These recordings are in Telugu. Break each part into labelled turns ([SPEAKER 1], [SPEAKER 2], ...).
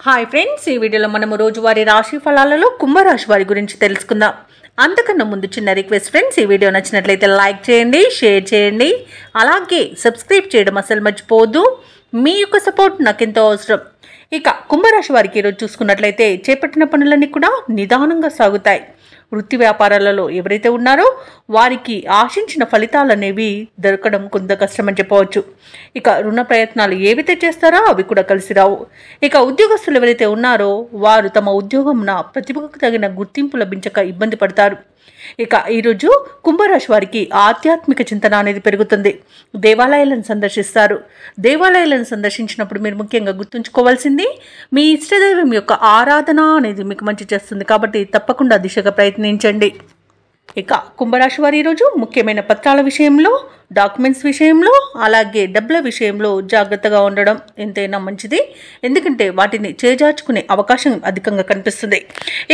[SPEAKER 1] హాయ్ ఫ్రెండ్స్, ఈ వీడియోలో మనము రోజువారీ రాశి ఫలాలలో కుంభరాశి వారి గురించి తెలుసుకుందాం. అంతకన్నా ముందు చిన్న రిక్వెస్ట్ ఫ్రెండ్స్, ఈ వీడియో నచ్చినట్లయితే లైక్ చేయండి, షేర్ చేయండి, అలాగే సబ్స్క్రైబ్ చేయడం అసలు మర్చిపోవద్దు. మీ యొక్క సపోర్ట్ నాకెంతో అవసరం. ఇక కుంభరాశి వారికి ఈరోజు చూసుకున్నట్లయితే చేపట్టిన పనులన్నీ కూడా నిదానంగా సాగుతాయి. వృత్తి వ్యాపారాలలో ఎవరైతే ఉన్నారో వారికి ఆశించిన ఫలితాలు అనేవి దొరకడం కొంత కష్టమని చెప్పవచ్చు. ఇక రుణ ప్రయత్నాలు ఏవైతే చేస్తారో అవి కూడా కలిసి రావు. ఇక ఉద్యోగస్తులు ఎవరైతే ఉన్నారో వారు తమ ఉద్యోగంన ప్రతిభకు తగిన గుర్తింపు లభించక ఇబ్బంది పడతారు. ఇక ఈరోజు కుంభరాశి వారికి ఆధ్యాత్మిక చింతన అనేది పెరుగుతుంది. దేవాలయాలను సందర్శిస్తారు. దేవాలయాలను సందర్శించినప్పుడు మీరు ముఖ్యంగా గుర్తుంచుకోవాల్సింది మీ ఇష్టదైవం యొక్క ఆరాధన అనేది మీకు మంచి చేస్తుంది. కాబట్టి తప్పకుండా దిశగా ప్రయత్నించండి. ఇక కుంభరాశి వారి ఈరోజు ముఖ్యమైన పత్రాల విషయంలో, డాక్యుమెంట్స్ విషయంలో, అలాగే డబ్బుల విషయంలో జాగ్రత్తగా ఉండడం ఎంతైనా మంచిది. ఎందుకంటే వాటిని చేజార్చుకునే అవకాశం అధికంగా కనిపిస్తుంది.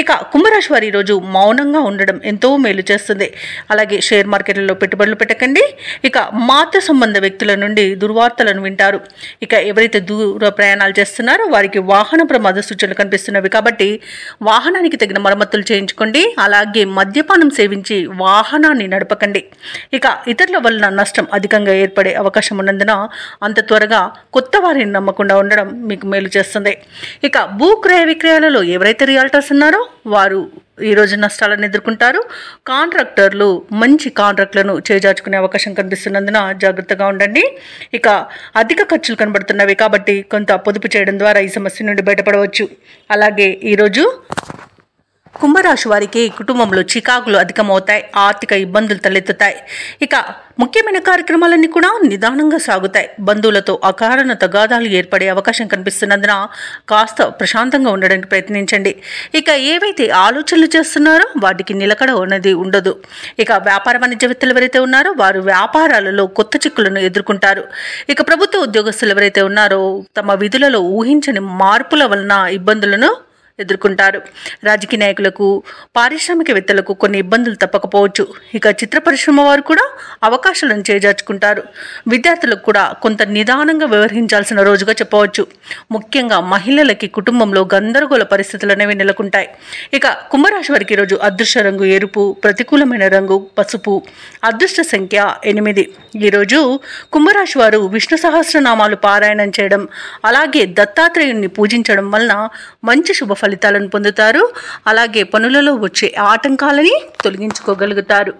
[SPEAKER 1] ఇక కుంభరాశి వారి ఈరోజు మౌనంగా ఉండడం ఎంతో మేలు చేస్తుంది. అలాగే షేర్ మార్కెట్లలో పెట్టుబడులు పెట్టకండి. ఇక మాతృ సంబంధ వ్యక్తుల నుండి దుర్వార్తలను వింటారు. ఇక ఎవరైతే దూర ప్రయాణాలు చేస్తున్నారో వారికి వాహన ప్రమాద సూచనలు కనిపిస్తున్నవి. కాబట్టి వాహనానికి తగిన మరమ్మతులు చేయించుకోండి. అలాగే మద్యపానం సేవించి వాహనాన్ని నడపకండి. ఇక ఇతరుల వలన నష్టం అధికంగా ఏర్పడే అవకాశం ఉన్నందున అంత త్వరగా కొత్త వారిని నమ్మకుండా ఉండడం మీకు మేలు చేస్తుంది. ఇక భూ క్రయ విక్రయాలలో ఎవరైతే రియాల్టర్స్ ఉన్నారో వారు ఈరోజు నష్టాలను ఎదుర్కొంటారు. కాంట్రాక్టర్లు మంచి కాంట్రాక్టులను చేజార్చుకునే అవకాశం కనిపిస్తున్నందున జాగ్రత్తగా ఉండండి. ఇక అధిక ఖర్చులు కనబడుతున్నవి కాబట్టి కొంత పొదుపు చేయడం ద్వారా ఈ సమస్య నుండి బయటపడవచ్చు. అలాగే ఈరోజు కుంభరాశి వారికి కుటుంబంలో చికాకులు అధికమవుతాయి. ఆర్థిక ఇబ్బందులు తలెత్తుతాయి. ఇక ముఖ్యమైన కార్యక్రమాలన్నీ కూడా నిదానంగా సాగుతాయి. బంధువులతో అకారణ తగాదాలు ఏర్పడే అవకాశం కనిపిస్తున్నందున కాస్త ప్రశాంతంగా ఉండడానికి ప్రయత్నించండి. ఇక ఏవైతే ఆలోచనలు చేస్తున్నారో వాటికి నిలకడ అనేది ఉండదు. ఇక వ్యాపార వాణిజ్యవేత్తలు ఎవరైతే ఉన్నారో వారు వ్యాపారాలలో కొత్త చిక్కులను ఎదుర్కొంటారు. ఇక ప్రభుత్వ ఉద్యోగస్తులు ఎవరైతే ఉన్నారో తమ విధులలో ఊహించని మార్పుల వలన ఇబ్బందులను ఎదుర్కొంటారు. రాజకీయ నాయకులకు, పారిశ్రామికవేత్తలకు కొన్ని ఇబ్బందులు తప్పకపోవచ్చు. ఇక చిత్ర పరిశ్రమ వారు కూడా అవకాశాలను చేజార్చుకుంటారు. విద్యార్థులకు కూడా కొంత నిదానంగా వ్యవహరించాల్సిన రోజుగా చెప్పవచ్చు. ముఖ్యంగా మహిళలకి కుటుంబంలో గందరగోళ పరిస్థితులు అనేవి నెలకొంటాయి. ఇక కుంభరాశి వారికి ఈరోజు అదృష్ట రంగు ఎరుపు, ప్రతికూలమైన రంగు పసుపు, అదృష్ట సంఖ్య 8. ఈరోజు కుంభరాశి వారు విష్ణు సహస్రనామాలు పారాయణం చేయడం, అలాగే దత్తాత్రేయుణ్ణి పూజించడం వలన మంచి శుభ ఫలితాలను పొందుతారు. అలాగే పనులలో వచ్చే ఆటంకాలని తొలగించుకోగలుగుతారు.